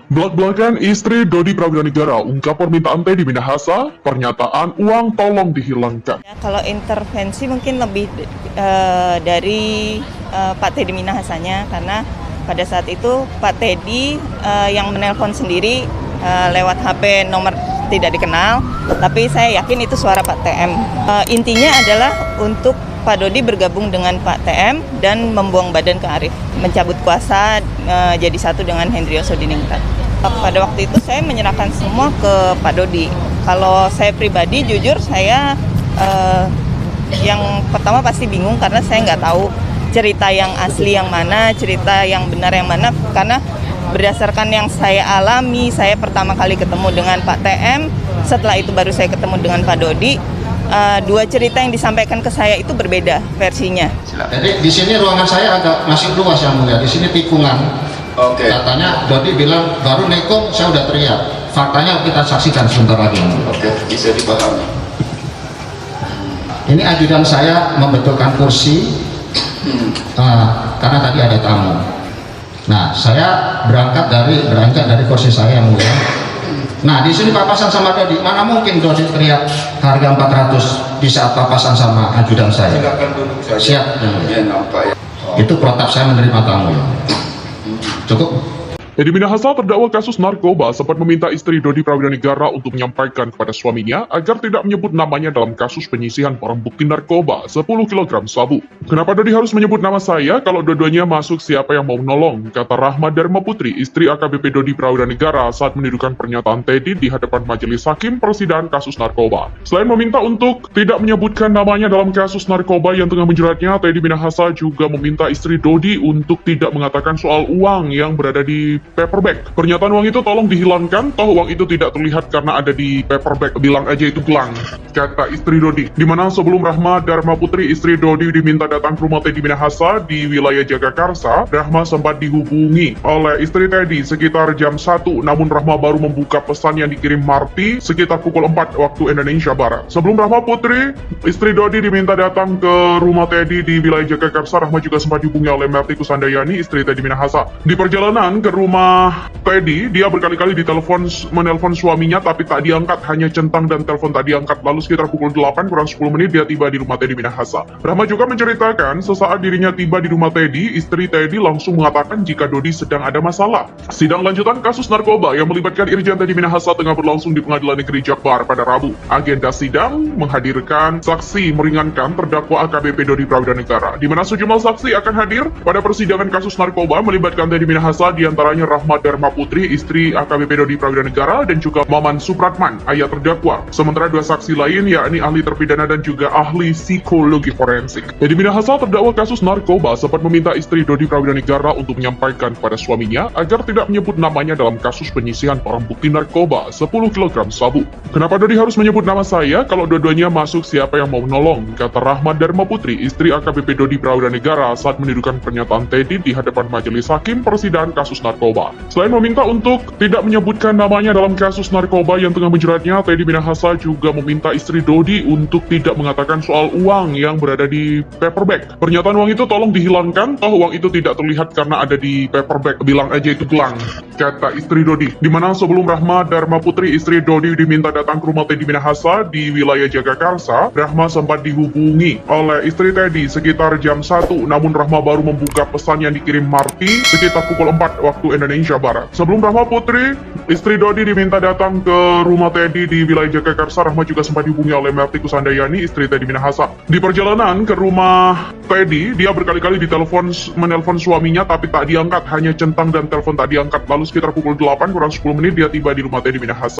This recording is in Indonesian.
Belak-belakan istri Dodi Prawidanegara ungkap permintaan Teddy Minahasa, pernyataan uang tolong dihilangkan. Ya, kalau intervensi mungkin lebih dari Pak Teddy Minahasanya, karena pada saat itu Pak Teddy yang menelpon sendiri lewat HP nomor tidak dikenal, tapi saya yakin itu suara Pak TM. Intinya adalah untuk Pak Dodi bergabung dengan Pak TM dan membuang badan ke Arief, mencabut kuasa jadi satu dengan Hendrio Sodiningrat. Pada waktu itu saya menyerahkan semua ke Pak Dodi. Kalau saya pribadi jujur saya yang pertama pasti bingung karena saya nggak tahu cerita yang asli yang mana, cerita yang benar yang mana, karena berdasarkan yang saya alami, saya pertama kali ketemu dengan Pak TM, setelah itu baru saya ketemu dengan Pak Dodi. Dua cerita yang disampaikan ke saya itu berbeda versinya. Jadi di sini ruangan saya agak masih luas yang mulia. Di sini tikungan. Oke. Katanya Dodi bilang baru nekung saya udah teriak. Faktanya kita saksikan sebentar lagi. Oke, bisa dipahami. Ini ajudan saya membetulkan kursi karena tadi ada tamu. Nah, saya berangkat dari kursi saya yang mulia. Nah, di sini papasan sama Dodi. Mana mungkin Dodi teriak harga 400 di saat papasan sama ajudan saya? Silakan duduk saja. Siap. Ya, nampak ya. Itu protap saya menerima tamu. Ya. Cukup. Teddy Minahasa terdakwa kasus narkoba sempat meminta istri Dodi Prawidanegara untuk menyampaikan kepada suaminya agar tidak menyebut namanya dalam kasus penyisihan barang bukti narkoba 10 kg sabu. Kenapa Dodi harus menyebut nama saya kalau dua-duanya masuk siapa yang mau menolong, kata Rahma Dharma Putri, istri AKBP Dodi Prawidanegara saat mendudukan pernyataan Teddy di hadapan majelis hakim persidangan kasus narkoba. Selain meminta untuk tidak menyebutkan namanya dalam kasus narkoba yang tengah menjeratnya, Teddy Minahasa juga meminta istri Dodi untuk tidak mengatakan soal uang yang berada di paperback. Pernyataan uang itu tolong dihilangkan, toh uang itu tidak terlihat karena ada di paperback. Bilang aja itu gelang, kata istri Dodi. Dimana sebelum Rahma Dharma Putri, istri Dodi diminta datang ke rumah Teddy Minahasa di wilayah Jagakarsa, Rahma sempat dihubungi oleh istri Teddy sekitar jam 1, namun Rahma baru membuka pesan yang dikirim Marti sekitar pukul 4 waktu Indonesia Barat. Sebelum Rahma Putri, istri Dodi diminta datang ke rumah Teddy di wilayah Jagakarsa, Rahma juga sempat dihubungi oleh Marti Kusandayani, istri Teddy Minahasa. Di perjalanan ke rumah Teddy, dia berkali-kali menelpon suaminya tapi tak diangkat, hanya centang dan telepon tak diangkat. Lalu sekitar pukul 8 kurang 10 menit dia tiba di rumah Teddy Minahasa. Rahma juga menceritakan sesaat dirinya tiba di rumah Teddy, istri Teddy langsung mengatakan jika Dodi sedang ada masalah. Sidang lanjutan kasus narkoba yang melibatkan Irjen Teddy Minahasa tengah berlangsung di Pengadilan Negeri Jakbar pada Rabu. Agenda sidang menghadirkan saksi meringankan terdakwa AKBP Dodi Prawidanegara, di mana sejumlah saksi akan hadir pada persidangan kasus narkoba melibatkan Teddy Minahasa, diantaranya Rahma Dharma Putri, istri AKBP Dodi Prawidanegara, dan juga Maman Supratman, ayah terdakwa. Sementara dua saksi lain yakni ahli terpidana dan juga ahli psikologi forensik. Teddy Minahasa terdakwa kasus narkoba sempat meminta istri Dodi Prawidanegara untuk menyampaikan kepada suaminya agar tidak menyebut namanya dalam kasus penyisihan barang bukti narkoba 10 kg sabu. Kenapa Dodi harus menyebut nama saya kalau dua-duanya masuk siapa yang mau menolong, kata Rahma Dharma Putri, istri AKBP Dodi Prawidanegara saat mendudukan pernyataan Teddy di hadapan majelis hakim persidangan kasus narkoba. Selain meminta untuk tidak menyebutkan namanya dalam kasus narkoba yang tengah menjeratnya, Teddy Minahasa juga meminta istri Dodi untuk tidak mengatakan soal uang yang berada di paperback. Pernyataan uang itu tolong dihilangkan, toh uang itu tidak terlihat karena ada di paperback. Bilang aja itu gelang, kata istri Dodi. Dimana sebelum Rahma Dharma Putri, istri Dodi diminta datang ke rumah Teddy Minahasa di wilayah Jagakarsa, Rahma sempat dihubungi oleh istri Teddy sekitar jam 1, namun Rahma baru membuka pesan yang dikirim Marti sekitar pukul 4 waktu Indonesia Barat. Sebelum Rahma Putri, istri Dodi diminta datang ke rumah Teddy di wilayah Jagakarsa, Rahma juga sempat dihubungi oleh Marti Kusandayani, istri Teddy Minahasa. Di perjalanan ke rumah Teddy, dia berkali-kali menelpon suaminya tapi tak diangkat, hanya centang dan telepon tak diangkat. Lalu sekitar pukul 8 kurang 10 menit dia tiba di rumah Teddy Minahasa.